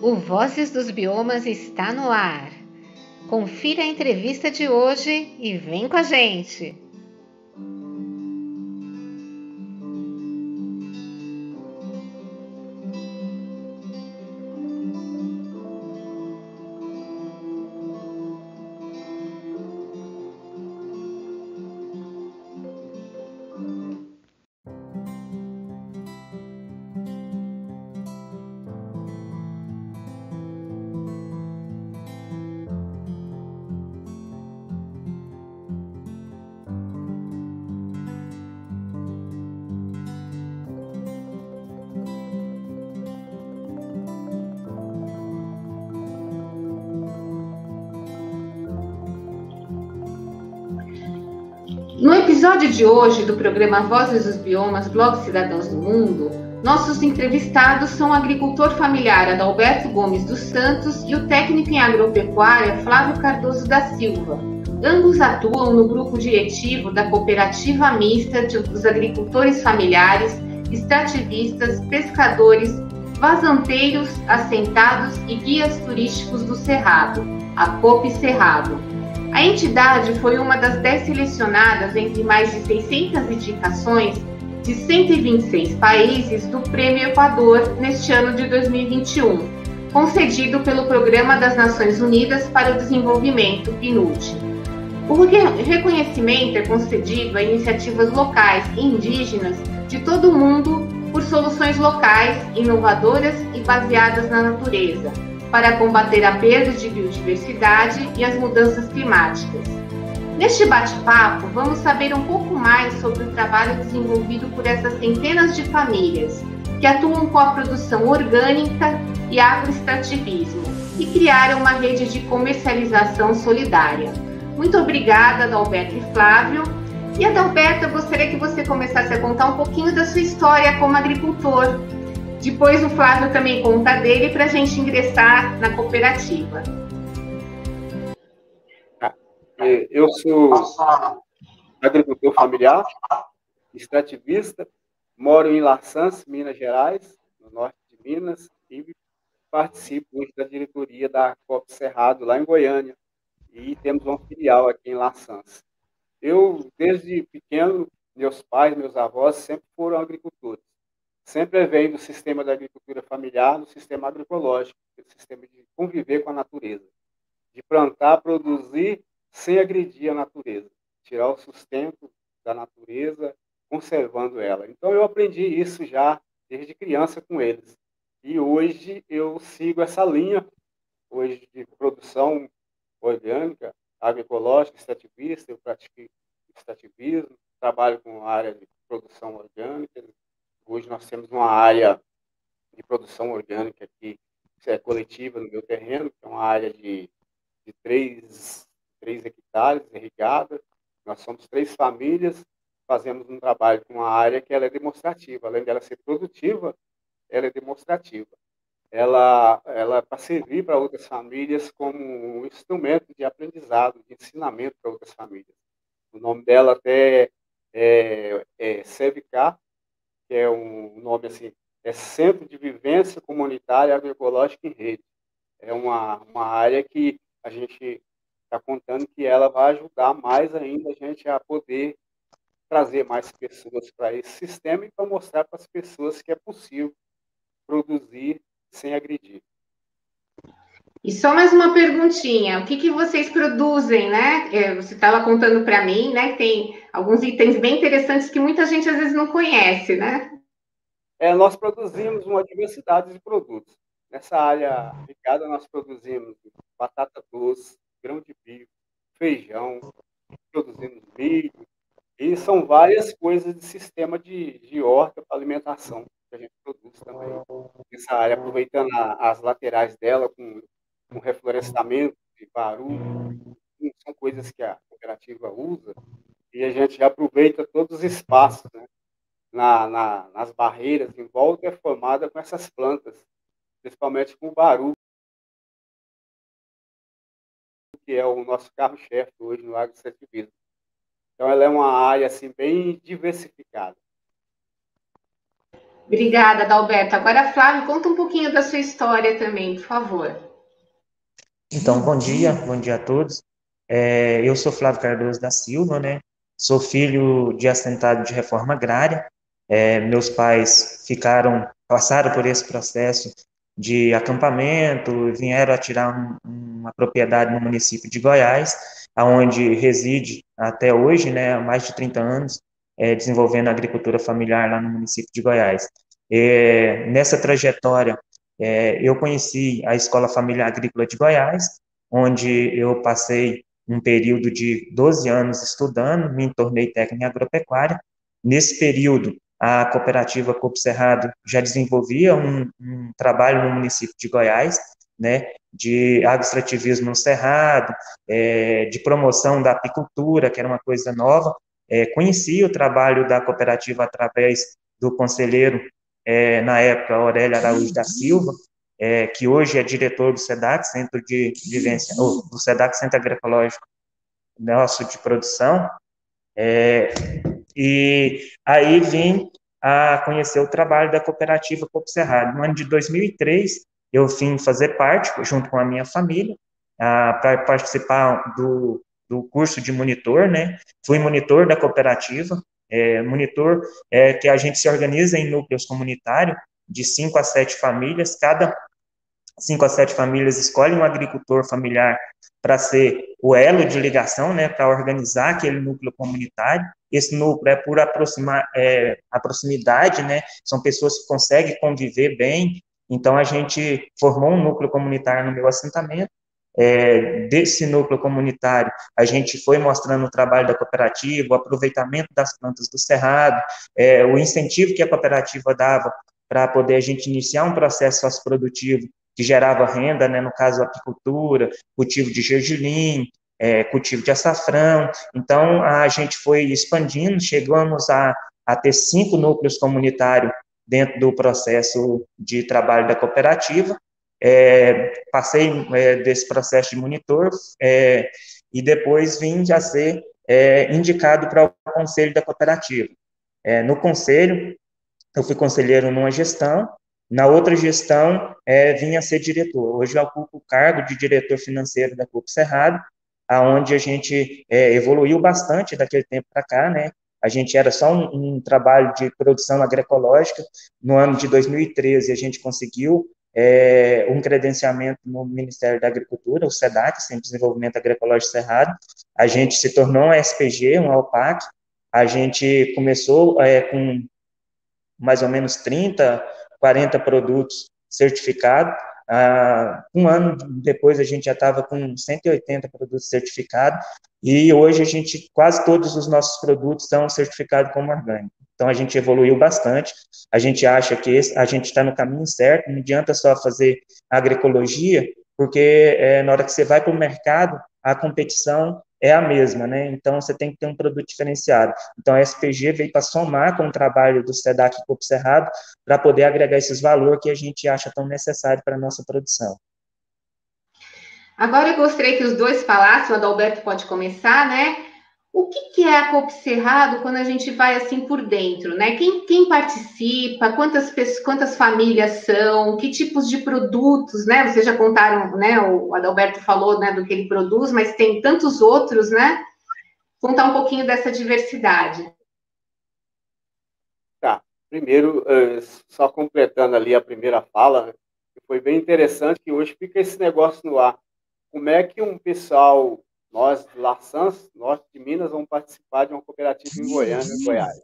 O Vozes dos Biomas está no ar. Confira a entrevista de hoje e vem com a gente! No episódio de hoje do programa Vozes dos Biomas, Blog Cidadãos do Mundo, nossos entrevistados são o agricultor familiar Adalberto Gomes dos Santos e o técnico em agropecuária Flávio Cardoso da Silva. Ambos atuam no grupo diretivo da Cooperativa Mista dos Agricultores Familiares, Extrativistas, Pescadores, Vazanteiros, Assentados e Guias Turísticos do Cerrado, a COP Cerrado. A entidade foi uma das 10 selecionadas entre mais de 600 indicações de 126 países do Prêmio Equador neste ano de 2021, concedido pelo Programa das Nações Unidas para o Desenvolvimento, PNUD. O reconhecimento é concedido a iniciativas locais e indígenas de todo o mundo por soluções locais, inovadoras e baseadas na natureza, para combater a perda de biodiversidade e as mudanças climáticas. Neste bate-papo, vamos saber um pouco mais sobre o trabalho desenvolvido por essas centenas de famílias que atuam com a produção orgânica e agroextrativismo e criaram uma rede de comercialização solidária. Muito obrigada, Adalberto e Flávio. E, Adalberto, eu gostaria que você começasse a contar um pouquinho da sua história como agricultor. Depois o Flávio também conta dele para a gente ingressar na cooperativa. Eu sou agricultor familiar, extrativista, moro em Laçãs, Minas Gerais, no norte de Minas, e participo hoje da diretoria da COP Cerrado, lá em Goiânia, e temos uma filial aqui em Laçãs. Eu, desde pequeno, meus pais, meus avós sempre foram agricultores. Sempre veio do sistema da agricultura familiar, no sistema agroecológico, o sistema de conviver com a natureza, de plantar, produzir sem agredir a natureza, tirar o sustento da natureza, conservando ela. Então eu aprendi isso já desde criança com eles. E hoje eu sigo essa linha hoje de produção orgânica, agroecológica, extrativista. Eu pratico extrativismo, trabalho com a área de produção orgânica. Hoje nós temos uma área de produção orgânica aqui, que é coletiva no meu terreno, que é uma área de 3 hectares irrigada. Nós somos 3 famílias, fazemos um trabalho com uma área que ela é demonstrativa. Além dela ser produtiva, ela é demonstrativa. Ela para servir para outras famílias como um instrumento de aprendizado, de ensinamento para outras famílias. O nome dela até é CEVICAR, que é um nome assim, é Centro de Vivência Comunitária Agroecológica em Rede. É uma área que a gente está contando que ela vai ajudar mais ainda a gente a poder trazer mais pessoas para esse sistema e para mostrar para as pessoas que é possível produzir sem agredir. E só mais uma perguntinha, o que vocês produzem, né? Você estava contando para mim, né? Que tem alguns itens bem interessantes que muita gente às vezes não conhece, né? Nós produzimos uma diversidade de produtos. Nessa área irrigada, nós produzimos batata doce, grão de bico, feijão, produzimos milho, e são várias coisas de sistema de horta para alimentação que a gente produz também. Nessa área, aproveitando as laterais dela com reflorestamento de baru, são coisas que a cooperativa usa, e a gente aproveita todos os espaços, né? Nas barreiras em volta é formada com essas plantas, principalmente com o baru, que é o nosso carro-chefe hoje no agroextrativismo. Então, ela é uma área assim, bem diversificada. Obrigada, Adalberto. Agora, Flávio, conta um pouquinho da sua história também, por favor. Então, bom dia a todos. Eu sou Flávio Cardoso da Silva, né? Sou filho de assentado de reforma agrária. Meus pais passaram por esse processo de acampamento, vieram a tirar uma propriedade no município de Goiás, aonde reside até hoje, né? Há mais de 30 anos, desenvolvendo a agricultura familiar lá no município de Goiás. Nessa trajetória, eu conheci a Escola Familiar Agrícola de Goiás, onde eu passei um período de 12 anos estudando, me tornei técnico em agropecuária. Nesse período, a cooperativa Copo Cerrado já desenvolvia um trabalho no município de Goiás, né, de agroextrativismo no cerrado, de promoção da apicultura, que era uma coisa nova. Conheci o trabalho da cooperativa através do conselheiro na época, Aurélio Araújo da Silva, que hoje é diretor do SEDAC, Centro de Vivência, do SEDAC, Centro Agroecológico nosso de produção, e aí vim a conhecer o trabalho da cooperativa Copo Cerrado. No ano de 2003, eu vim fazer parte, junto com a minha família, para participar do curso de monitor, né? Fui monitor da cooperativa, monitor que a gente se organiza em núcleos comunitários de 5 a 7 famílias, cada 5 a 7 famílias escolhem um agricultor familiar para ser o elo de ligação, né, para organizar aquele núcleo comunitário. Esse núcleo é por a proximidade, né, são pessoas que conseguem conviver bem. Então, a gente formou um núcleo comunitário no meu assentamento. Desse núcleo comunitário, a gente foi mostrando o trabalho da cooperativa, o aproveitamento das plantas do cerrado, o incentivo que a cooperativa dava para poder a gente iniciar um processo socioprodutivo que gerava renda, né, no caso, apicultura, cultivo de gergelim, cultivo de açafrão. Então, a gente foi expandindo, chegamos a ter 5 núcleos comunitários dentro do processo de trabalho da cooperativa. Passei desse processo de monitor e depois vim a ser indicado para o conselho da cooperativa. No conselho, eu fui conselheiro numa gestão, na outra gestão, vim a ser diretor. Hoje eu ocupo o cargo de diretor financeiro da Copo Cerrado, aonde a gente evoluiu bastante daquele tempo para cá, né? A gente era só um trabalho de produção agroecológica. No ano de 2013, a gente conseguiu um credenciamento no Ministério da Agricultura, o SEDAC, Centro de Desenvolvimento Agroecológico Cerrado. A gente se tornou um SPG, um ALPAC. A gente começou com mais ou menos 30, 40 produtos certificados. Um ano depois, a gente já estava com 180 produtos certificados, e hoje quase todos os nossos produtos são certificados como orgânico. Então, a gente evoluiu bastante, a gente acha que a gente está no caminho certo, não adianta só fazer agroecologia, porque na hora que você vai para o mercado, a competição é a mesma, né? Então, você tem que ter um produto diferenciado. Então, a SPG veio para somar com o trabalho do SEDAC e Copo Cerrado para poder agregar esses valores que a gente acha tão necessário para a nossa produção. Agora eu gostaria que os dois falassem, o Adalberto pode começar, né? O que é a Copo Cerrado quando a gente vai assim por dentro, né? Quem participa, quantas famílias são, que tipos de produtos, né? Vocês já contaram, né? O Adalberto falou, né, do que ele produz, mas tem tantos outros, né? Contar um pouquinho dessa diversidade. Tá. Primeiro, só completando ali a primeira fala, né, que foi bem interessante, que hoje fica esse negócio no ar. Como é que um pessoal, nós de Laçãs, norte de Minas, vamos participar de uma cooperativa em Goiânia, em Goiás?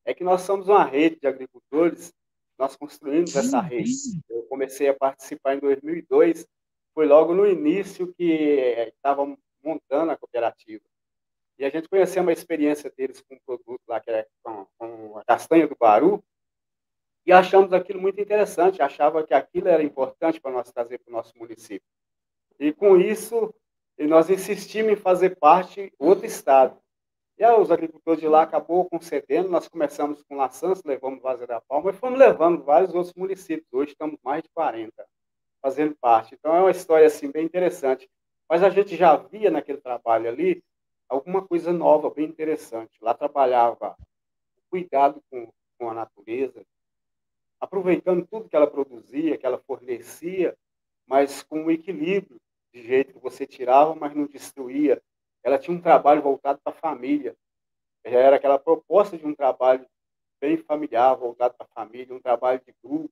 É que nós somos uma rede de agricultores, nós construímos essa rede. Eu comecei a participar em 2002, foi logo no início que estava montando a cooperativa. E a gente conheceu uma experiência deles com um produto lá, que é com a castanha do Baru, e achamos aquilo muito interessante, achava que aquilo era importante para nós trazer para o nosso município. E com isso, nós insistimos em fazer parte outro estado. E aí, os agricultores de lá acabou concedendo, nós começamos com Laçãs, levamos Vaza da Palma, e fomos levando vários outros municípios. Hoje estamos mais de 40 fazendo parte. Então, é uma história assim, bem interessante. Mas a gente já via naquele trabalho ali alguma coisa nova, bem interessante. Lá trabalhava o cuidado com a natureza, aproveitando tudo que ela produzia, que ela fornecia, mas com um equilíbrio, de jeito que você tirava, mas não destruía. Ela tinha um trabalho voltado para a família. Já era aquela proposta de um trabalho bem familiar, voltado para a família, um trabalho de grupo,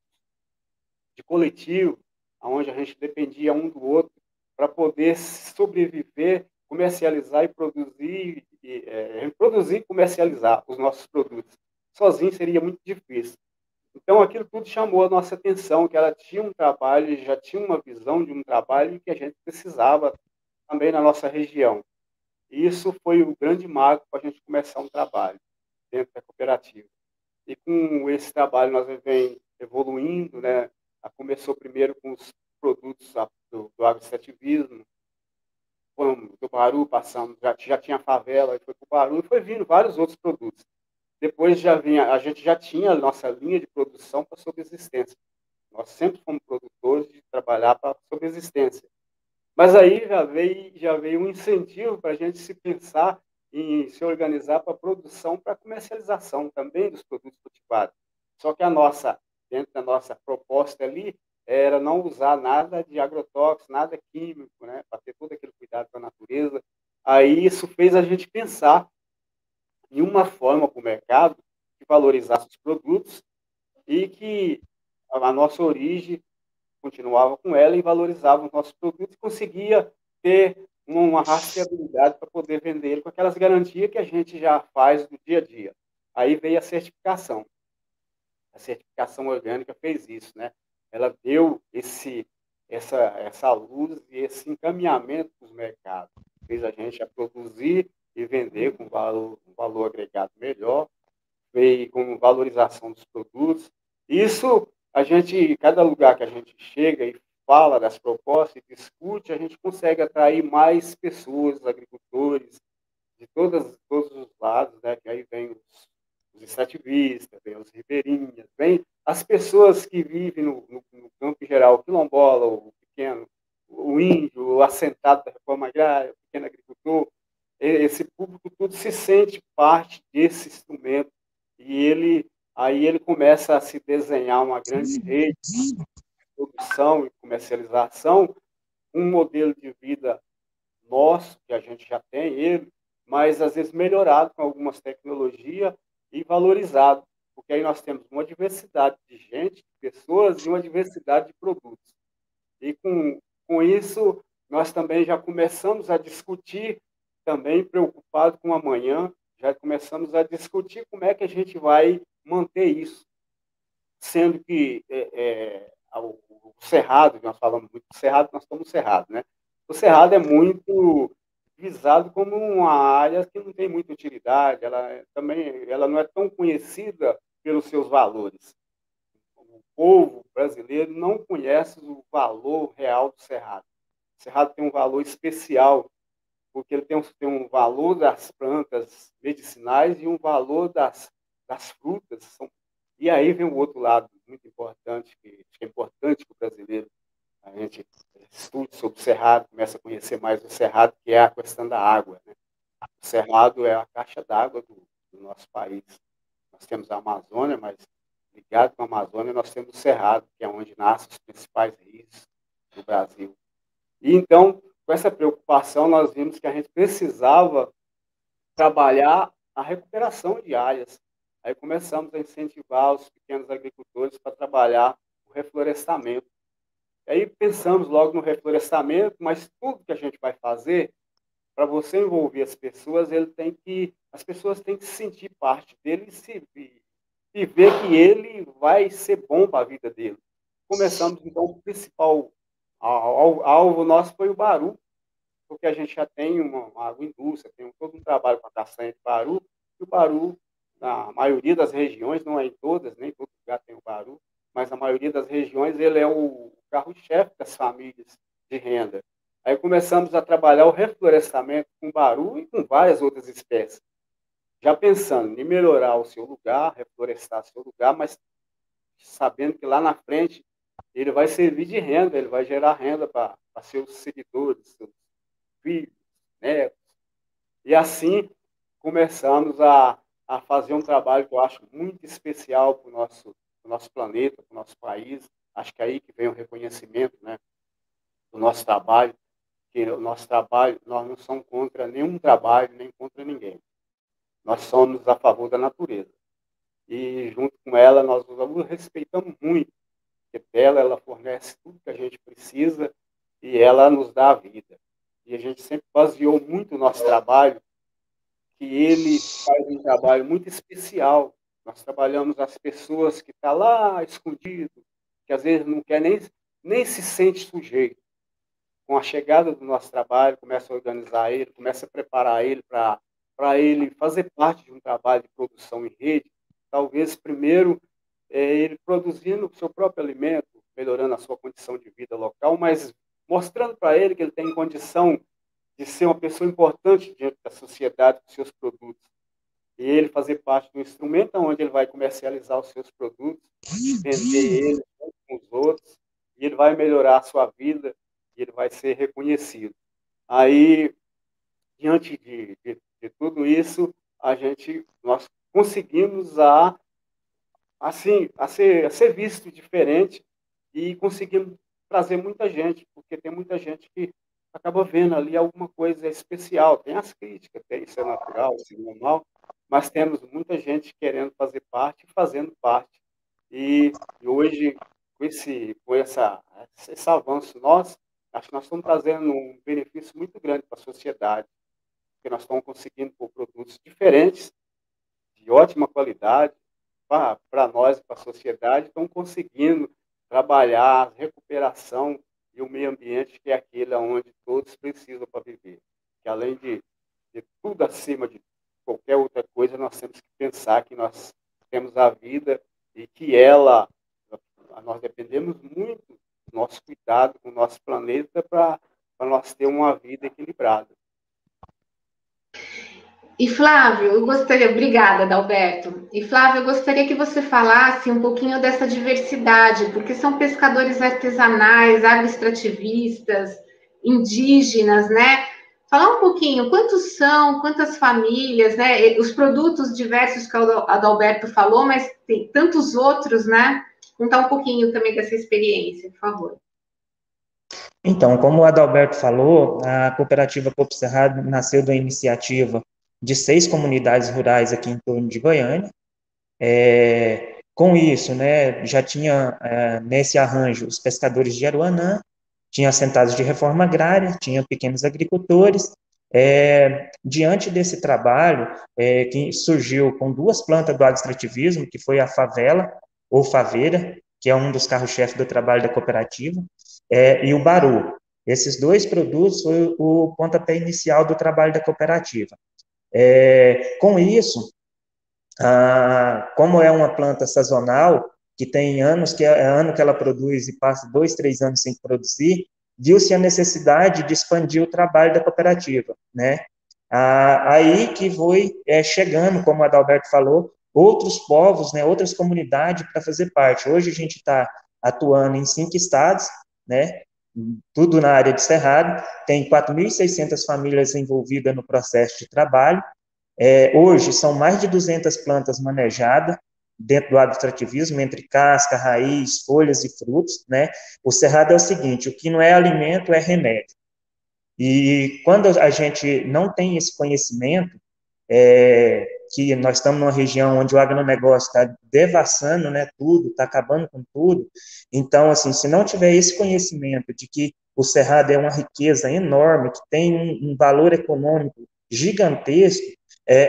de coletivo, onde a gente dependia um do outro para poder sobreviver, comercializar e produzir, produzir e comercializar os nossos produtos. Sozinho seria muito difícil. Então, aquilo tudo chamou a nossa atenção, que ela tinha um trabalho, já tinha uma visão de um trabalho que a gente precisava também na nossa região. E isso foi o grande marco para a gente começar um trabalho dentro da cooperativa. E com esse trabalho nós vem evoluindo, né? Começou primeiro com os produtos do agroextrativismo, do Baru, passamos, já tinha favela, foi para o Baru, e foi vindo vários outros produtos. Depois a gente já tinha a nossa linha de produção para subsistência. Nós sempre fomos produtores de trabalhar para subsistência. Mas aí já veio um incentivo para a gente se pensar em se organizar para produção, para comercialização também dos produtos cultivados. Só que dentro da nossa proposta ali, era não usar nada de agrotóxico, nada químico, né, para ter todo aquele cuidado com a natureza. Aí isso fez a gente pensar em uma forma para o mercado que valorizasse os produtos e que a nossa origem continuava com ela e valorizava os nossos produtos e conseguia ter uma rastreabilidade para poder vender ele com aquelas garantias que a gente já faz no dia a dia. Aí veio a certificação. A certificação orgânica fez isso, né? Ela deu essa luz e esse encaminhamento para os mercados. Fez a gente a produzir e vender com um valor agregado melhor, veio com valorização dos produtos. Isso, cada lugar que a gente chega e fala das propostas e discute, a gente consegue atrair mais pessoas, agricultores, de todos os lados, né? Que aí vem os extrativistas, vem os ribeirinhas, vem as pessoas que vivem no campo em geral, o quilombola, o pequeno, o índio, o assentado da reforma agrária, o pequeno agricultor. Esse público tudo se sente parte desse instrumento e aí ele começa a se desenhar uma grande rede de produção e comercialização, um modelo de vida nosso, que a gente já tem ele, mas às vezes melhorado com algumas tecnologias e valorizado, porque aí nós temos uma diversidade de gente, de pessoas e uma diversidade de produtos. E com isso, nós também já começamos a discutir, também preocupado com amanhã, já começamos a discutir como é que a gente vai manter isso, sendo que o Cerrado, nós falamos muito do Cerrado, nós estamos no Cerrado, né? O Cerrado é muito visado como uma área que não tem muita utilidade, ela não é tão conhecida pelos seus valores. O povo brasileiro não conhece o valor real do Cerrado. O Cerrado tem um valor especial, porque ele tem um valor das plantas medicinais e um valor das frutas. E aí vem o outro lado muito importante, que é importante para o brasileiro. A gente estuda sobre o Cerrado, começa a conhecer mais o Cerrado, que é a questão da água, né? O Cerrado é a caixa d'água do nosso país. Nós temos a Amazônia, mas ligado com a Amazônia nós temos o Cerrado, que é onde nascem os principais rios do Brasil. E então, com essa preocupação, nós vimos que a gente precisava trabalhar a recuperação de áreas. Aí começamos a incentivar os pequenos agricultores para trabalhar o reflorestamento. E aí pensamos logo no reflorestamento, mas tudo que a gente vai fazer, para você envolver as pessoas, as pessoas têm que se sentir parte dele e ver que ele vai ser bom para a vida dele. Começamos, então, o principal alvo nosso foi o Baru, porque a gente já tem uma agroindústria, tem todo um trabalho com a castanha de Baru, e o Baru, na maioria das regiões, não é em todas, nem todo lugar tem o Baru, mas na maioria das regiões ele é o carro-chefe das famílias de renda. Aí começamos a trabalhar o reflorestamento com Baru e com várias outras espécies, já pensando em melhorar o seu lugar, reflorestar o seu lugar, mas sabendo que lá na frente ele vai servir de renda, ele vai gerar renda para seus seguidores, seus filhos, netos. E assim começamos a fazer um trabalho que eu acho muito especial para o o nosso planeta, para o nosso país. Acho que é aí que vem o reconhecimento, né, do nosso trabalho, que o nosso trabalho, nós não somos contra nenhum trabalho, nem contra ninguém. Nós somos a favor da natureza. E, junto com ela, nós nos respeitamos muito, porque dela ela fornece tudo que a gente precisa e ela nos dá a vida. E a gente sempre baseou muito o nosso trabalho, que ele faz um trabalho muito especial. Nós trabalhamos as pessoas que estão lá escondido, que às vezes não quer nem se sente sujeito. Com a chegada do nosso trabalho, começa a organizar ele, começa a preparar ele para ele fazer parte de um trabalho de produção em rede. Talvez primeiro ele produzindo o seu próprio alimento, melhorando a sua condição de vida local, mas mostrando para ele que ele tem condição de ser uma pessoa importante diante da sociedade com seus produtos. E ele fazer parte do instrumento onde ele vai comercializar os seus produtos, vender eles com os outros, e ele vai melhorar a sua vida, e ele vai ser reconhecido. Aí, diante de tudo isso, nós conseguimos ser visto diferente e conseguimos trazer muita gente, porque tem muita gente que acaba vendo ali alguma coisa especial. Tem as críticas, isso é natural, isso é normal, mas temos muita gente querendo fazer parte, fazendo parte. E hoje, com esse avanço nosso, acho que nós estamos trazendo um benefício muito grande para a sociedade, porque nós estamos conseguindo pôr produtos diferentes, de ótima qualidade, para nós e para a sociedade, estão conseguindo trabalhar a recuperação e o meio ambiente, que é aquele onde todos precisam para viver. Que além de tudo acima de qualquer outra coisa, nós temos que pensar que nós temos a vida e que nós dependemos muito do nosso cuidado com o nosso planeta para nós ter uma vida equilibrada. E Flávio, obrigada, Adalberto. E Flávio, eu gostaria que você falasse um pouquinho dessa diversidade, porque são pescadores artesanais, agroextrativistas, indígenas, né? Falar um pouquinho, quantos são, quantas famílias, né? Os produtos diversos que o Adalberto falou, mas tem tantos outros, né? Contar um pouquinho também dessa experiência, por favor. Então, como o Adalberto falou, a cooperativa Copo Cerrado nasceu da iniciativa de 6 comunidades rurais aqui em torno de Goiânia. Com isso, né, já tinha nesse arranjo os pescadores de Aruanã, tinha assentados de reforma agrária, tinha pequenos agricultores. Diante desse trabalho, que surgiu com 2 plantas do agroextrativismo, que foi a favela, ou faveira, que é um dos carros-chefes do trabalho da cooperativa, e o baru. Esses 2 produtos foi o pontapé inicial do trabalho da cooperativa. Com isso, como é uma planta sazonal, que tem anos que ano que ela produz e passa 2, 3 anos sem produzir, viu-se a necessidade de expandir o trabalho da cooperativa, né? Aí que foi chegando, como a Adalberto falou, outros povos, né, outras comunidades para fazer parte. Hoje a gente está atuando em 5 estados, né? Tudo na área de Cerrado, tem 4.600 famílias envolvidas no processo de trabalho. Hoje são mais de 200 plantas manejadas dentro do agroextrativismo, entre casca, raiz, folhas e frutos, né? O Cerrado é o seguinte: o que não é alimento é remédio. E quando a gente não tem esse conhecimento, que nós estamos numa região onde o agronegócio está devassando, né, tudo, está acabando com tudo. Então, assim, se não tiver esse conhecimento de que o Cerrado é uma riqueza enorme, que tem um valor econômico gigantesco,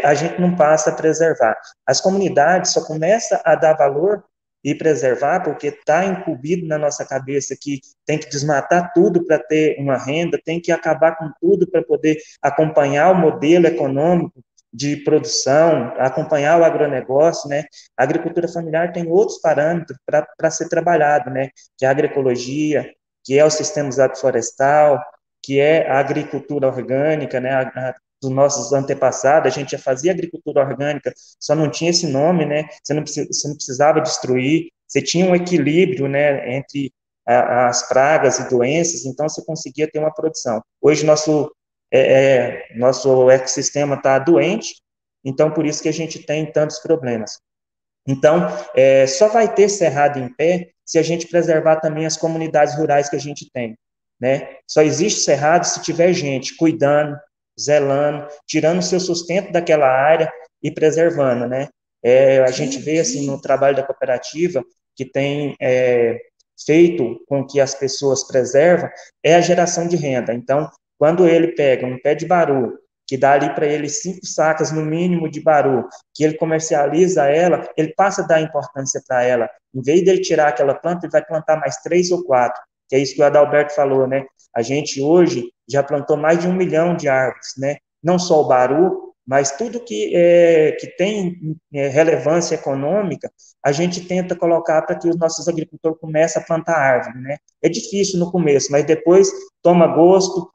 a gente não passa a preservar. As comunidades só começam a dar valor e preservar porque está incumbido na nossa cabeça que tem que desmatar tudo para ter uma renda, tem que acabar com tudo para poder acompanhar o modelo econômico de produção, acompanhar o agronegócio, né? A agricultura familiar tem outros parâmetros para ser trabalhado, né? Que é a agroecologia, que é o sistema agroflorestal, que é a agricultura orgânica, né? Dos nossos antepassados, a gente já fazia agricultura orgânica, só não tinha esse nome, né? Você não precisava destruir, você tinha um equilíbrio, né? Entre as pragas e doenças, então você conseguia ter uma produção. Hoje nosso ecossistema está doente, então por isso que a gente tem tantos problemas. Então, só vai ter cerrado em pé se a gente preservar também as comunidades rurais que a gente tem, né? Só existe cerrado se tiver gente cuidando, zelando, tirando o seu sustento daquela área e preservando, né? A gente vê, assim, no trabalho da cooperativa, que tem feito com que as pessoas preservam, é a geração de renda. Então, quando ele pega um pé de baru, que dá ali para ele 5 sacas no mínimo de baru, que ele comercializa ela, ele passa a dar importância para ela. Em vez de ele tirar aquela planta, ele vai plantar mais 3 ou 4, que é isso que o Adalberto falou, né? A gente hoje já plantou mais de 1 milhão de árvores, né? Não só o baru, mas tudo que tem relevância econômica, a gente tenta colocar para que os nossos agricultores comecem a plantar árvore, né? É difícil no começo, mas depois toma gosto,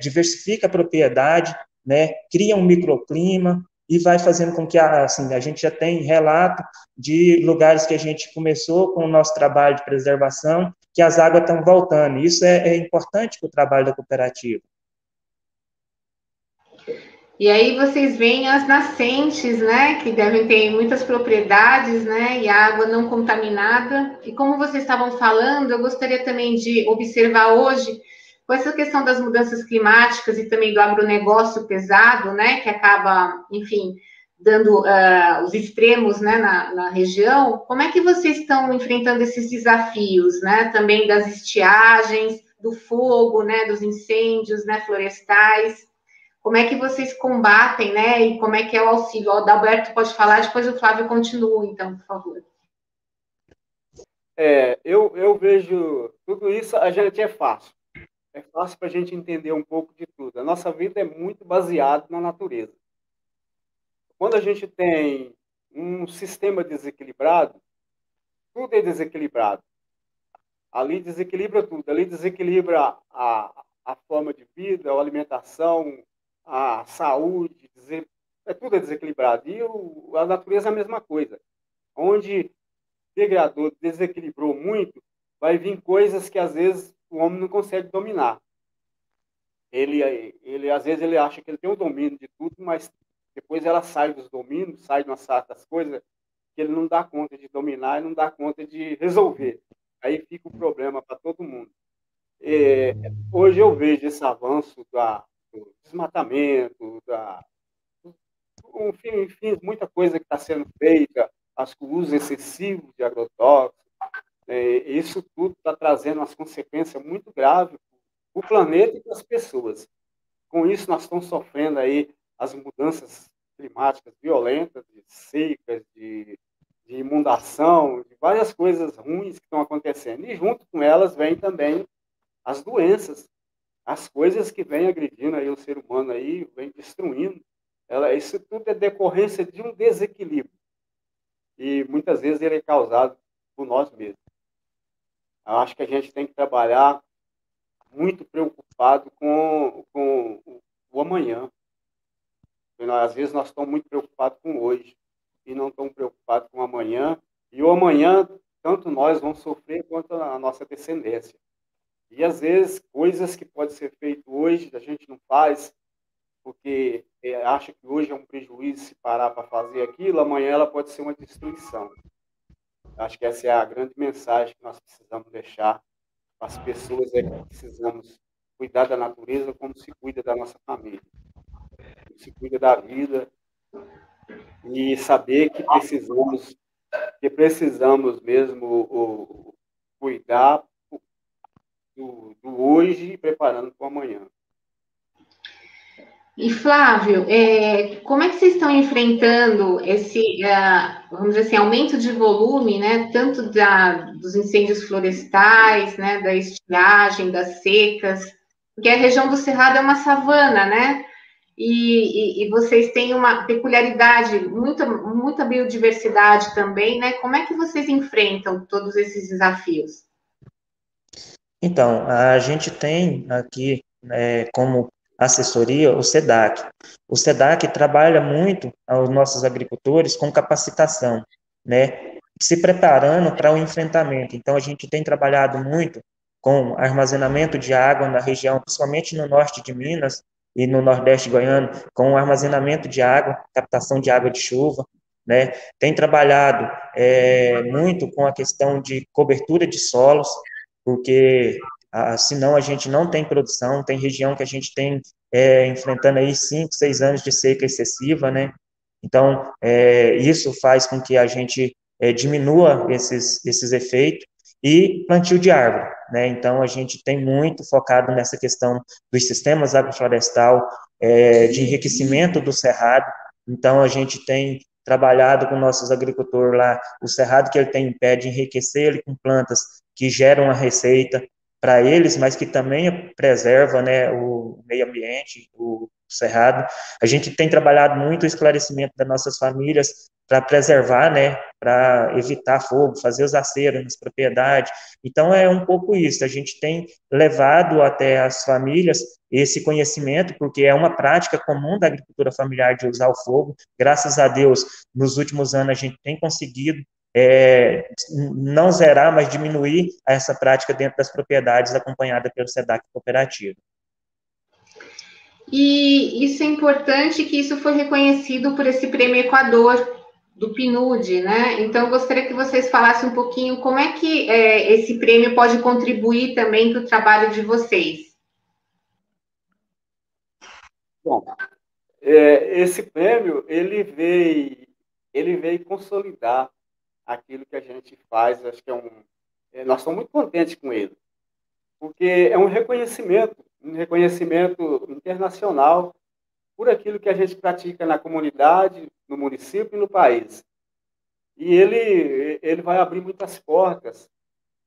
diversifica a propriedade, né, cria um microclima e vai fazendo com que, assim, a gente já tem relato de lugares que a gente começou com o nosso trabalho de preservação, que as águas estão voltando. Isso é importante para o trabalho da cooperativa. E aí vocês veem as nascentes, né, que devem ter muitas propriedades, né, e água não contaminada. E como vocês estavam falando, eu gostaria também de observar hoje com essa questão das mudanças climáticas e também do agronegócio pesado, né, que acaba, enfim, dando os extremos, né, na região. Como é que vocês estão enfrentando esses desafios, né, também das estiagens, do fogo, né, dos incêndios, né, florestais? Como é que vocês combatem, né, e como é que é o auxílio? O Adalberto pode falar, depois o Flávio continua, então, por favor. Eu vejo tudo isso, a gente é fácil. É fácil para a gente entender um pouco de tudo. A nossa vida é muito baseada na natureza. Quando a gente tem um sistema desequilibrado, tudo é desequilibrado. Ali desequilibra tudo. Ali desequilibra a forma de vida, a alimentação, a saúde. Tudo é desequilibrado. E a natureza é a mesma coisa. Onde degradou, desequilibrou muito, vai vir coisas que às vezes o homem não consegue dominar. Ele às vezes ele acha que ele tem o domínio de tudo, mas depois ela sai dos domínios, sai de uma das coisas que ele não dá conta de dominar e não dá conta de resolver. Aí fica o problema para todo mundo. Hoje eu vejo esse avanço do desmatamento, enfim, muita coisa que está sendo feita, acho que o uso excessivo de agrotóxicos, isso tudo está trazendo umas consequências muito graves para o planeta e para as pessoas. Com isso, nós estamos sofrendo aí as mudanças climáticas violentas, de secas, de inundação, de várias coisas ruins que estão acontecendo. E junto com elas vem também as doenças, as coisas que vêm agredindo aí o ser humano aí, vem destruindo. Isso tudo é decorrência de um desequilíbrio. E muitas vezes ele é causado por nós mesmos. Eu acho que a gente tem que trabalhar muito preocupado com o amanhã. Às vezes nós estamos muito preocupados com hoje e não estamos preocupados com o amanhã. E o amanhã, tanto nós vamos sofrer quanto a nossa descendência. E às vezes, coisas que podem ser feitas hoje, a gente não faz, porque acha que hoje é um prejuízo se parar para fazer aquilo, amanhã ela pode ser uma destruição. Acho que essa é a grande mensagem que nós precisamos deixar para as pessoas, que precisamos cuidar da natureza como se cuida da nossa família, como se cuida da vida, e saber que precisamos mesmo cuidar do hoje e preparando para o amanhã. E, Flávio, como é que vocês estão enfrentando esse, vamos dizer assim, aumento de volume, né, tanto dos incêndios florestais, né, da estiagem, das secas, porque a região do Cerrado é uma savana, né, e vocês têm uma peculiaridade, muita biodiversidade também, né, como é que vocês enfrentam todos esses desafios? Então, a gente tem aqui, como assessoria, o SEDAC. O SEDAC trabalha muito aos nossos agricultores com capacitação, né, se preparando para o enfrentamento. Então, a gente tem trabalhado muito com armazenamento de água na região, principalmente no norte de Minas e no nordeste goiano, com armazenamento de água, captação de água de chuva. né? Tem trabalhado muito com a questão de cobertura de solos, porque senão a gente não tem produção. Tem região que a gente tem enfrentando aí 5, 6 anos de seca excessiva, né? Então, isso faz com que a gente diminua esses efeitos, e plantio de árvore, né? Então, a gente tem muito focado nessa questão dos sistemas agroflorestal, de enriquecimento do cerrado. Então, a gente tem trabalhado com nossos agricultores lá, o cerrado que ele tem em pé, de enriquecer ele com plantas que geram a receita para eles, mas que também preserva, né, o meio ambiente, o cerrado. A gente tem trabalhado muito o esclarecimento das nossas famílias para preservar, né, para evitar fogo, fazer os aceros nas propriedades. Então, é um pouco isso. A gente tem levado até as famílias esse conhecimento, porque é uma prática comum da agricultura familiar de usar o fogo. Graças a Deus, nos últimos anos, a gente tem conseguido não zerar, mas diminuir essa prática dentro das propriedades, acompanhada pelo SEDAC Cooperativo. E isso é importante, que isso foi reconhecido por esse Prêmio Equador do PNUD, né? Então, eu gostaria que vocês falassem um pouquinho como é que esse prêmio pode contribuir também para o trabalho de vocês. Bom, esse prêmio, ele veio consolidar aquilo que a gente faz. Acho que nós estamos muito contentes com ele, porque é um reconhecimento internacional por aquilo que a gente pratica na comunidade, no município e no país. E ele vai abrir muitas portas,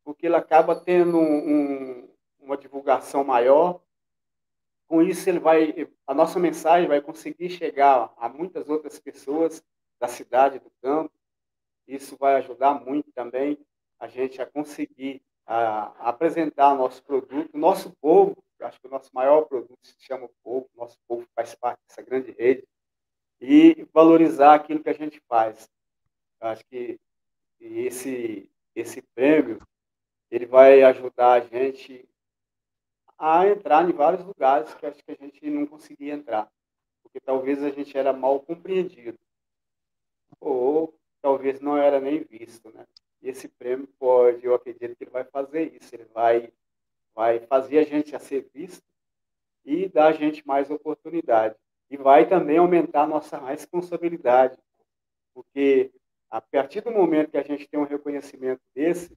porque ele acaba tendo uma divulgação maior. Com isso, a nossa mensagem vai conseguir chegar a muitas outras pessoas da cidade, do campo. Isso vai ajudar muito também a gente a conseguir apresentar nosso produto, nosso povo. Acho que o nosso maior produto se chama o povo. Nosso povo faz parte dessa grande rede, e valorizar aquilo que a gente faz. Acho que esse prêmio ele vai ajudar a gente a entrar em vários lugares que acho que a gente não conseguia entrar, porque talvez a gente era mal compreendido, ou talvez não era nem visto, né? E esse prêmio eu acredito que ele vai fazer isso. Ele vai fazer a gente a ser visto e dar a gente mais oportunidade. E vai também aumentar a nossa responsabilidade, porque a partir do momento que a gente tem um reconhecimento desse,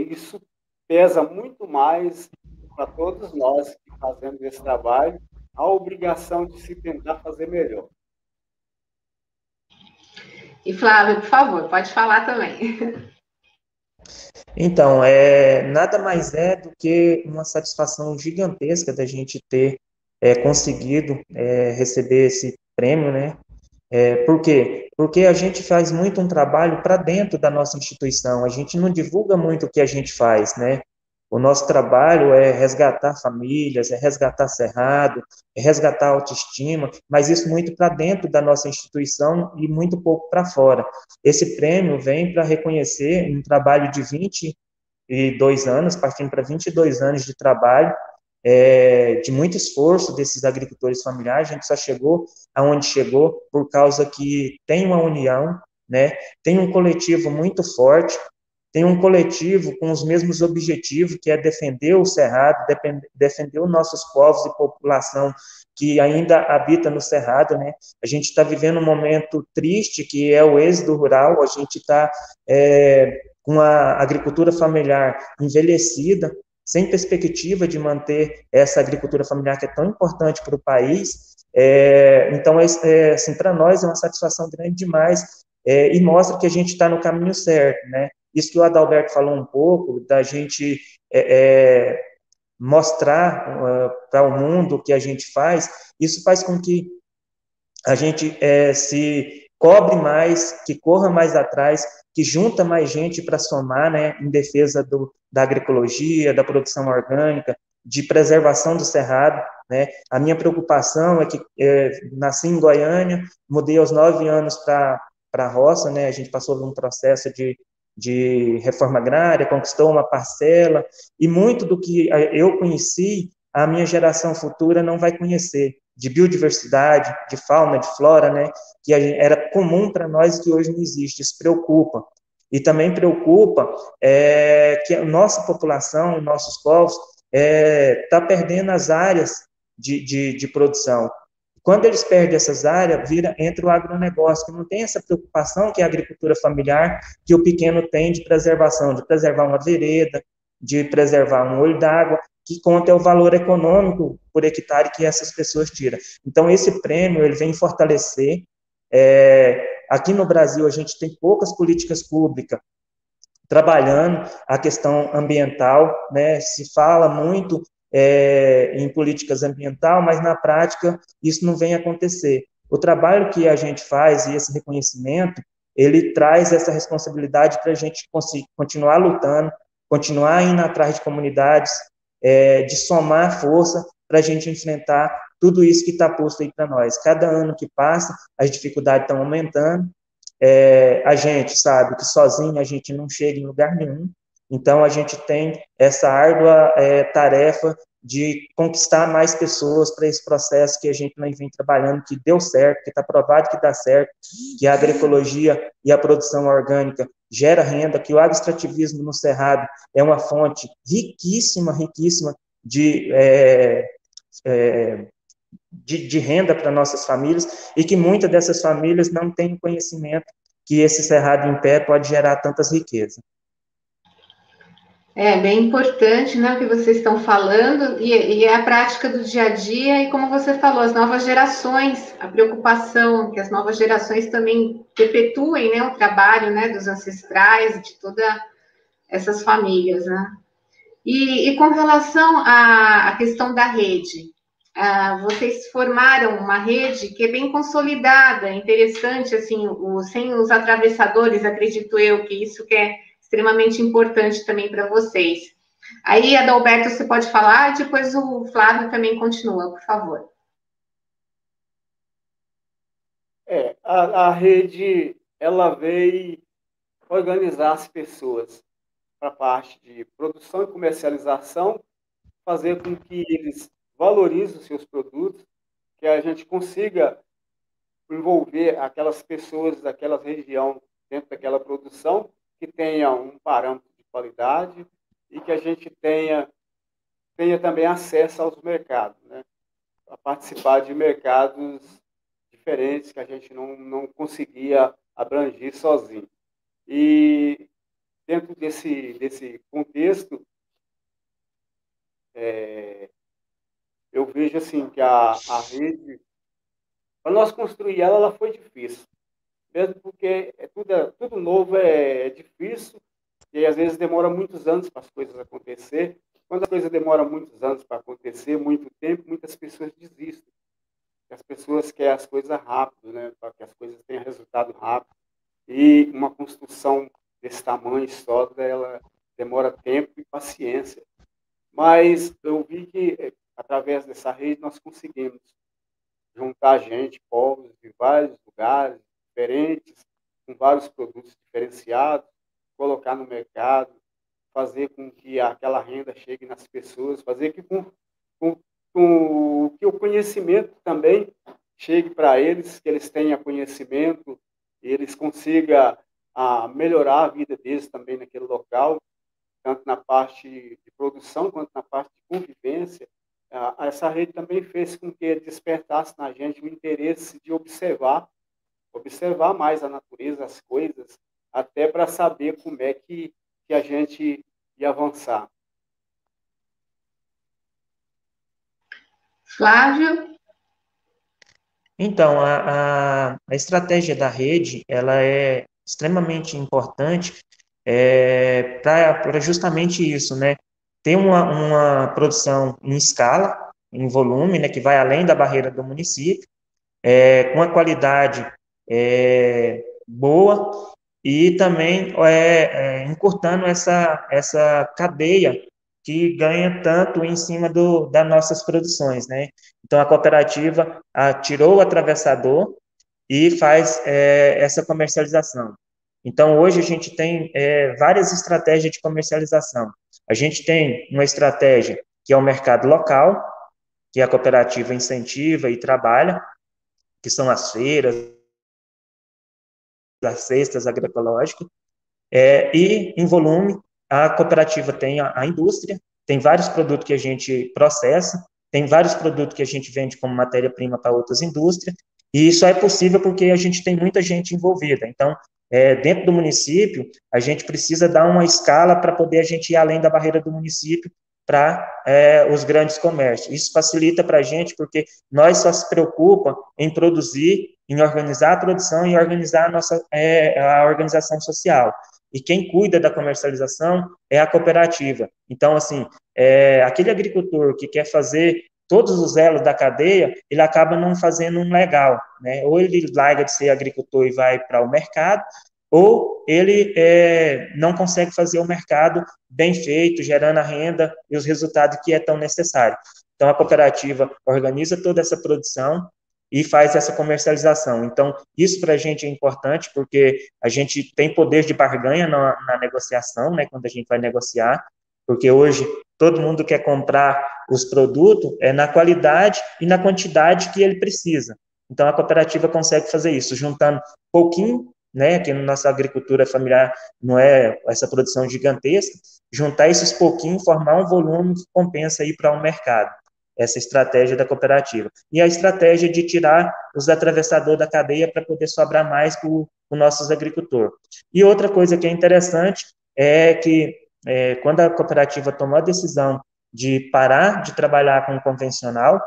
isso pesa muito mais para todos nós que fazemos esse trabalho, a obrigação de se tentar fazer melhor. E Flávio, por favor, pode falar também. Então, nada mais é do que uma satisfação gigantesca da gente ter conseguido receber esse prêmio, né? Por quê? Porque a gente faz muito um trabalho para dentro da nossa instituição, a gente não divulga muito o que a gente faz, né? O nosso trabalho é resgatar famílias, é resgatar cerrado, é resgatar autoestima, mas isso muito para dentro da nossa instituição e muito pouco para fora. Esse prêmio vem para reconhecer um trabalho de 22 anos, partindo para 22 anos de trabalho, de muito esforço desses agricultores familiares. A gente só chegou aonde chegou por causa que tem uma união, né? Tem um coletivo muito forte, tem um coletivo com os mesmos objetivos, que é defender o cerrado, defender os nossos povos e população que ainda habita no cerrado, né? A gente está vivendo um momento triste, que é o êxodo rural. A gente está com a agricultura familiar envelhecida, sem perspectiva de manter essa agricultura familiar que é tão importante para o país. Então, assim, para nós é uma satisfação grande demais, e mostra que a gente está no caminho certo, né? Isso que o Adalberto falou um pouco, da gente mostrar para o mundo o que a gente faz, isso faz com que a gente se cobre mais, que corra mais atrás, que junta mais gente para somar, né, em defesa da agroecologia, da produção orgânica, de preservação do cerrado, né? A minha preocupação é que nasci em Goiânia, mudei aos 9 anos para a roça, né? A gente passou por um processo de reforma agrária, conquistou uma parcela, e muito do que eu conheci, a minha geração futura não vai conhecer. de biodiversidade, de fauna, de flora, né, que era comum para nós e que hoje não existe. Isso preocupa. E também preocupa que a nossa população, nossos povos, está perdendo as áreas de produção. Quando eles perdem essas áreas, entra o agronegócio, que não tem essa preocupação que a agricultura familiar, que o pequeno tem de preservação, de preservar uma vereda, de preservar um olho d'água, que conta é o valor econômico por hectare que essas pessoas tiram. Então, esse prêmio, ele vem fortalecer. Aqui no Brasil, a gente tem poucas políticas públicas trabalhando a questão ambiental, né? Se fala muito em políticas ambiental, mas na prática isso não vem acontecer. O trabalho que a gente faz e esse reconhecimento, ele traz essa responsabilidade para a gente conseguir continuar lutando, continuar indo atrás de comunidades, de somar força para a gente enfrentar tudo isso que está posto aí para nós. Cada ano que passa, as dificuldades estão aumentando, a gente sabe que sozinho a gente não chega em lugar nenhum, então a gente tem essa árdua tarefa de conquistar mais pessoas para esse processo que a gente vem trabalhando, que deu certo, que está provado que dá certo, que a agroecologia e a produção orgânica gera renda, que o agroextrativismo no Cerrado é uma fonte riquíssima de renda para nossas famílias, e que muitas dessas famílias não têm conhecimento que esse cerrado em pé pode gerar tantas riquezas. É bem importante, né, o que vocês estão falando, e é a prática do dia a dia, e como você falou, as novas gerações, a preocupação que as novas gerações também perpetuem, né, o trabalho, né, dos ancestrais, de todas essas famílias, né. E com relação à questão da rede, vocês formaram uma rede que é bem consolidada, interessante, assim, sem os atravessadores, acredito eu, que isso que é extremamente importante também para vocês. Aí, Adalberto, você pode falar, depois o Flávio também continua, por favor. A rede, ela veio organizar as pessoas para a parte de produção e comercialização, fazer com que eles valorizem os seus produtos, que a gente consiga envolver aquelas pessoas daquela região dentro daquela produção, que tenha um parâmetro de qualidade e que a gente tenha também acesso aos mercados, né? A participar de mercados diferentes que a gente não conseguia abranger sozinho. E dentro desse contexto, eu vejo assim que a rede, para nós construir ela foi difícil, mesmo porque tudo novo é difícil, e às vezes demora muitos anos para as coisas acontecer. Quando a coisa demora muitos anos para acontecer, muito tempo, muitas pessoas desistem. As pessoas querem as coisas rápido, né? Para que as coisas tenham resultado rápido. E uma construção desse tamanho só, ela demora tempo e paciência. Mas eu vi que, através dessa rede, nós conseguimos juntar gente, povos de vários lugares diferentes, com vários produtos diferenciados, colocar no mercado, fazer com que aquela renda chegue nas pessoas, fazer que que o conhecimento também chegue para eles, que eles tenham conhecimento, e eles consigam melhorar a vida deles também naquele local, tanto na parte de produção quanto na parte de convivência. Essa rede também fez com que despertasse na gente o interesse de observar mais a natureza, as coisas, até para saber como é que a gente ia avançar. Flávio? Então, a estratégia da rede, ela é extremamente importante para justamente isso, né? Ter uma produção em escala, em volume, né, que vai além da barreira do município, com a qualidade boa, e também encurtando essa cadeia que ganha tanto em cima das nossas produções, né? Então, a cooperativa tirou o atravessador e faz essa comercialização. Então, hoje a gente tem várias estratégias de comercialização. A gente tem uma estratégia que é o mercado local, que a cooperativa incentiva e trabalha, que são as feiras, as cestas agroecológicas, e em volume, a cooperativa tem a indústria, tem vários produtos que a gente processa, tem vários produtos que a gente vende como matéria-prima para outras indústrias, e isso é possível porque a gente tem muita gente envolvida. Então, dentro do município, a gente precisa dar uma escala para poder a gente ir além da barreira do município para os grandes comércios. Isso facilita para a gente, porque nós só se preocupa em produzir, em organizar a produção e organizar a organização social. E quem cuida da comercialização é a cooperativa. Então, assim, aquele agricultor que quer fazer todos os elos da cadeia, ele acaba não fazendo um legal, né? Ou ele larga de ser agricultor e vai para o mercado, ou ele não consegue fazer o mercado bem feito, gerando a renda e os resultados que é tão necessário. Então, a cooperativa organiza toda essa produção e faz essa comercialização. Então, isso para a gente é importante, porque a gente tem poder de barganha na negociação, né, quando a gente vai negociar, porque hoje todo mundo quer comprar os produtos na qualidade e na quantidade que ele precisa. Então, a cooperativa consegue fazer isso, juntando pouquinho, né, que na nossa agricultura familiar não é essa produção gigantesca, juntar esses pouquinhos, formar um volume que compensa ir para um mercado. Essa estratégia da cooperativa. E a estratégia de tirar os atravessadores da cadeia para poder sobrar mais para os nossos agricultores. E outra coisa que é interessante é que quando a cooperativa tomou a decisão de parar de trabalhar com o convencional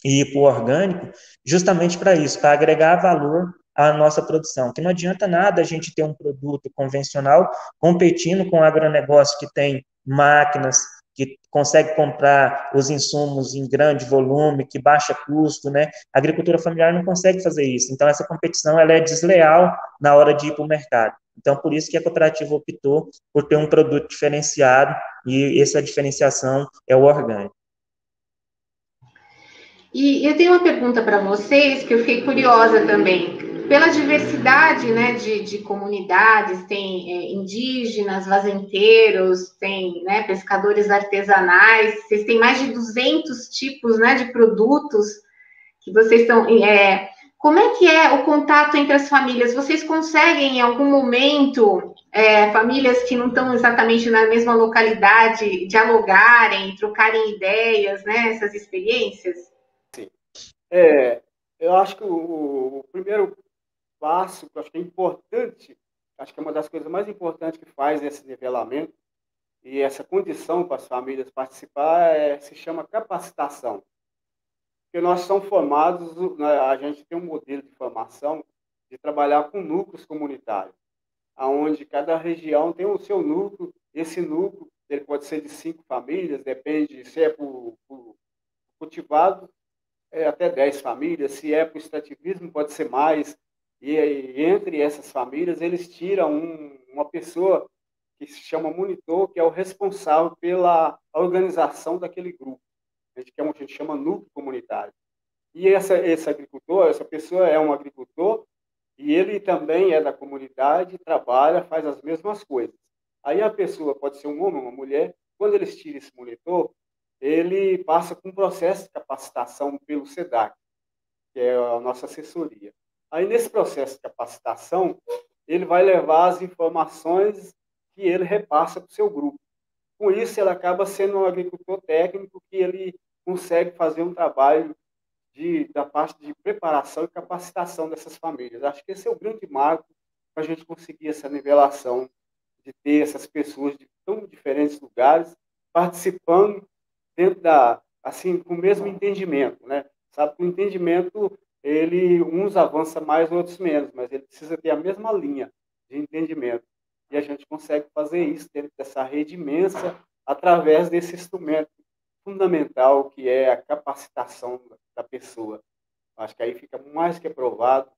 e ir para o orgânico, justamente para isso, para agregar valor à nossa produção, que não adianta nada a gente ter um produto convencional competindo com o agronegócio que tem máquinas, que consegue comprar os insumos em grande volume, que baixa custo, né? A agricultura familiar não consegue fazer isso. Então, essa competição ela é desleal na hora de ir para o mercado. Então, por isso que a cooperativa optou por ter um produto diferenciado, e essa diferenciação é o orgânico. E eu tenho uma pergunta para vocês que eu fiquei curiosa também. Pela diversidade, né, de comunidades, tem indígenas, fazendeiros, tem, né, pescadores artesanais, vocês têm mais de 200 tipos, né, de produtos que vocês estão... como é que é o contato entre as famílias? Vocês conseguem, em algum momento, famílias que não estão exatamente na mesma localidade, dialogarem, trocarem ideias, né, essas experiências? Sim. Eu acho que o primeiro passo, que eu acho que é importante, acho que é uma das coisas mais importantes que faz esse nivelamento e essa condição para as famílias participar se chama capacitação. Porque nós somos formados, a gente tem um modelo de formação de trabalhar com núcleos comunitários, onde cada região tem o seu núcleo. Esse núcleo ele pode ser de 5 famílias, depende se é por cultivado, até 10 famílias, se é para o extrativismo pode ser mais. E entre essas famílias, eles tiram uma pessoa que se chama monitor, que é o responsável pela organização daquele grupo. A gente chama núcleo comunitário. E esse agricultor, essa pessoa é um agricultor, e ele também é da comunidade, trabalha, faz as mesmas coisas. Aí a pessoa pode ser um homem, uma mulher. Quando eles tiram esse monitor, ele passa por um processo de capacitação pelo SEDAC, que é a nossa assessoria. Aí, nesse processo de capacitação, ele vai levar as informações que ele repassa para o seu grupo. Com isso, ele acaba sendo um agricultor técnico que ele consegue fazer um trabalho da parte de preparação e capacitação dessas famílias. Acho que esse é o grande marco para a gente conseguir essa nivelação, de ter essas pessoas de tão diferentes lugares participando dentro assim, com o mesmo entendimento, né? Sabe que o entendimento, uns avança mais, outros menos, mas ele precisa ter a mesma linha de entendimento. E a gente consegue fazer isso dentro dessa rede imensa, através desse instrumento fundamental que é a capacitação da pessoa. Acho que aí fica mais que provado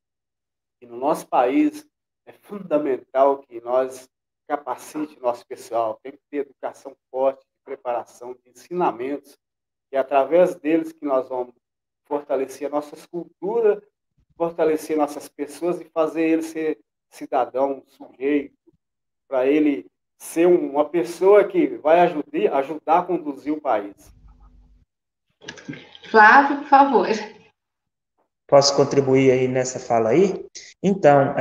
que no nosso país é fundamental que nós capacite nosso pessoal. Tem que ter educação forte, de preparação, de ensinamentos, e é através deles que nós vamos fortalecer a nossa cultura, fortalecer nossas pessoas e fazer ele ser cidadão, sujeito, para ele ser uma pessoa que vai ajudar a conduzir o país. Flávio, por favor. Posso contribuir aí nessa fala aí? Então,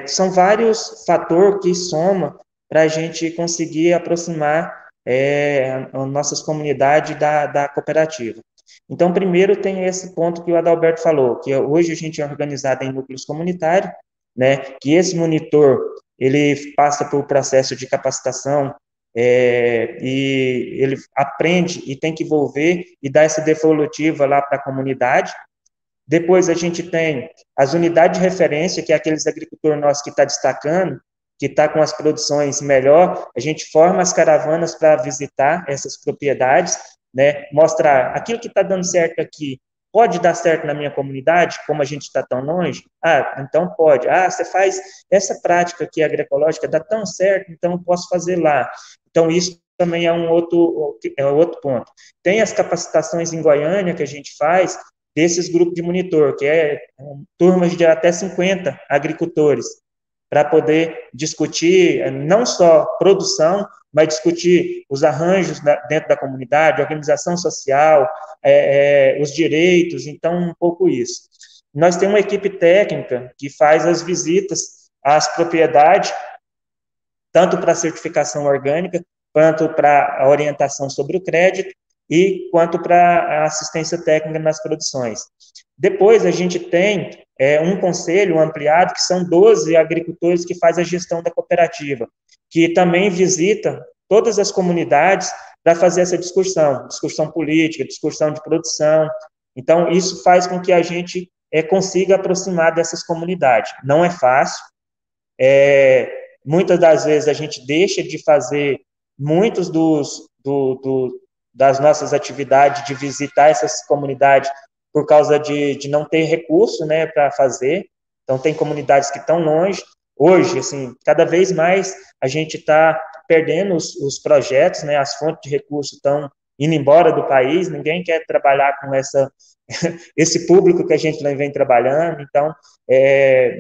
são vários fatores que somam para a gente conseguir aproximar as nossas comunidades da cooperativa. Então, primeiro tem esse ponto que o Adalberto falou, que hoje a gente é organizado em núcleos comunitários, né, que esse monitor, ele passa por processo de capacitação, e ele aprende e tem que envolver e dar essa devolutiva lá para a comunidade. Depois a gente tem as unidades de referência, que é aqueles agricultores nossos que está destacando, que está com as produções melhor, a gente forma as caravanas para visitar essas propriedades, né, mostrar aquilo que está dando certo aqui, pode dar certo na minha comunidade, como a gente está tão longe? Ah, então pode. Ah, você faz essa prática aqui agroecológica, dá tão certo, então eu posso fazer lá. Então isso também é um outro ponto. Tem as capacitações em Goiânia que a gente faz, desses grupos de monitor, que turmas de até 50 agricultores, para poder discutir não só produção, mas discutir os arranjos dentro da comunidade, organização social, os direitos, então um pouco isso. Nós temos uma equipe técnica que faz as visitas às propriedades, tanto para a certificação orgânica, quanto para a orientação sobre o crédito, e quanto para a assistência técnica nas produções. Depois, a gente tem um conselho ampliado, que são 12 agricultores que fazem a gestão da cooperativa, que também visita todas as comunidades para fazer essa discussão política, discussão de produção. Então, isso faz com que a gente consiga aproximar dessas comunidades. Não é fácil. Muitas das vezes a gente deixa de fazer muitos das nossas atividades, de visitar essas comunidades por causa de não ter recurso, né, para fazer. Então, tem comunidades que estão longe. Hoje, assim, cada vez mais a gente está perdendo os projetos, né, as fontes de recurso estão indo embora do país, ninguém quer trabalhar com esse público que a gente vem trabalhando. Então,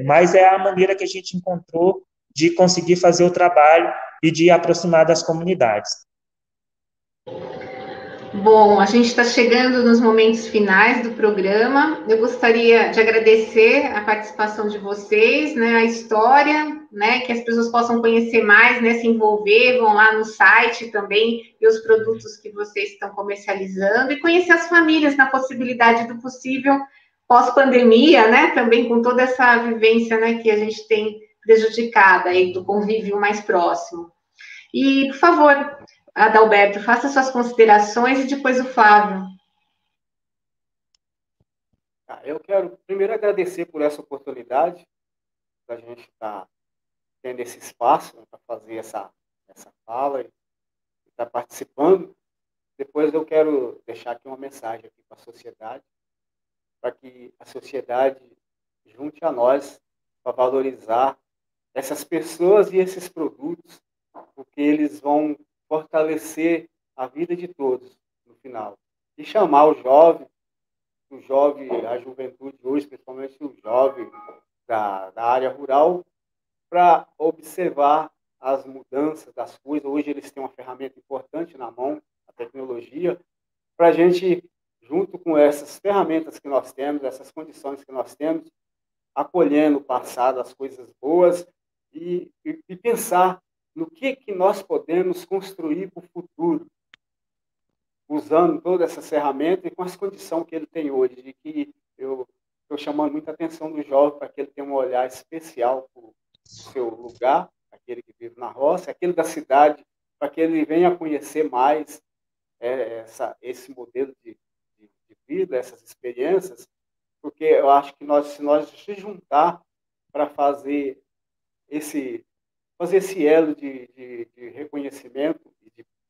mas é a maneira que a gente encontrou de conseguir fazer o trabalho e de aproximar das comunidades. Bom, a gente está chegando nos momentos finais do programa. Eu gostaria de agradecer a participação de vocês, né, a história, né, que as pessoas possam conhecer mais, né, se envolver, vão lá no site também, ver os produtos que vocês estão comercializando e conhecer as famílias na possibilidade do possível pós-pandemia, né, também com toda essa vivência, né, que a gente tem prejudicada aí do convívio mais próximo. E, por favor, Adalberto, faça suas considerações e depois o Flávio. Eu quero primeiro agradecer por essa oportunidade, da gente estar tendo esse espaço, né, para fazer essa fala e estar participando. Depois eu quero deixar aqui uma mensagem aqui para a sociedade, para que a sociedade junte a nós para valorizar essas pessoas e esses produtos, porque eles vão fortalecer a vida de todos no final. E chamar o jovem, a juventude hoje, principalmente o jovem da área rural, para observar as mudanças das coisas. Hoje eles têm uma ferramenta importante na mão, a tecnologia, para a gente, junto com essas ferramentas que nós temos, essas condições que nós temos, acolhendo o passado, as coisas boas, e pensar no que nós podemos construir para o futuro, usando todas essas ferramentas e com as condições que ele tem hoje, de que eu estou chamando muita atenção do jovem para que ele tenha um olhar especial para o seu lugar, aquele que vive na roça, aquele da cidade, para que ele venha conhecer mais esse modelo de vida, essas experiências, porque eu acho que se nós se juntar para fazer esse elo de reconhecimento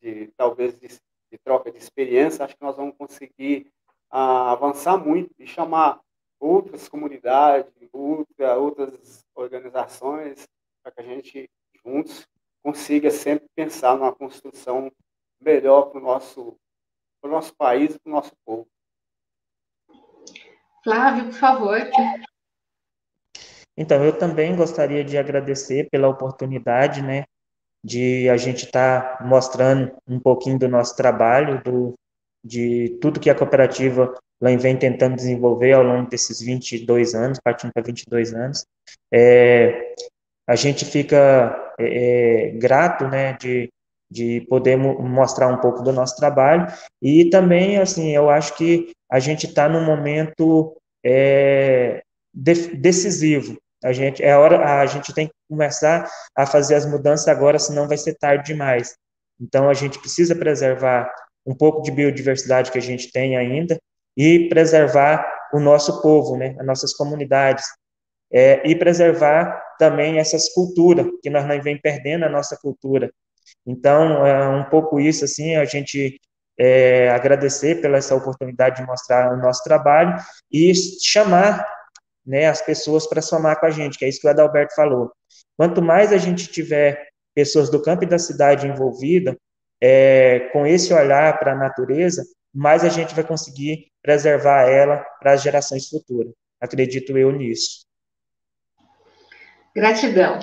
e talvez de troca de experiência, acho que nós vamos conseguir avançar muito e chamar outras comunidades, outras organizações, para que a gente, juntos, consiga sempre pensar numa construção melhor para o nosso país e para o nosso povo. Flávio, por favor. Então, eu também gostaria de agradecer pela oportunidade, né, de a gente estar mostrando um pouquinho do nosso trabalho, de tudo que a cooperativa vem tentando desenvolver ao longo desses 22 anos, partindo para 22 anos. A gente fica grato, né, de poder mostrar um pouco do nosso trabalho, e também, assim, eu acho que a gente está num momento decisivo. A gente tem que começar a fazer as mudanças agora, senão vai ser tarde demais. Então, a gente precisa preservar um pouco de biodiversidade que a gente tem ainda e preservar o nosso povo, né, as nossas comunidades, e preservar também essas culturas, que nós não vem perdendo a nossa cultura. Então, é um pouco isso, assim, a gente agradecer pela essa oportunidade de mostrar o nosso trabalho e chamar, né, as pessoas para somar com a gente, que é isso que o Adalberto falou. Quanto mais a gente tiver pessoas do campo e da cidade envolvidas, com esse olhar para a natureza, mais a gente vai conseguir preservar ela para as gerações futuras. Acredito eu nisso. Gratidão.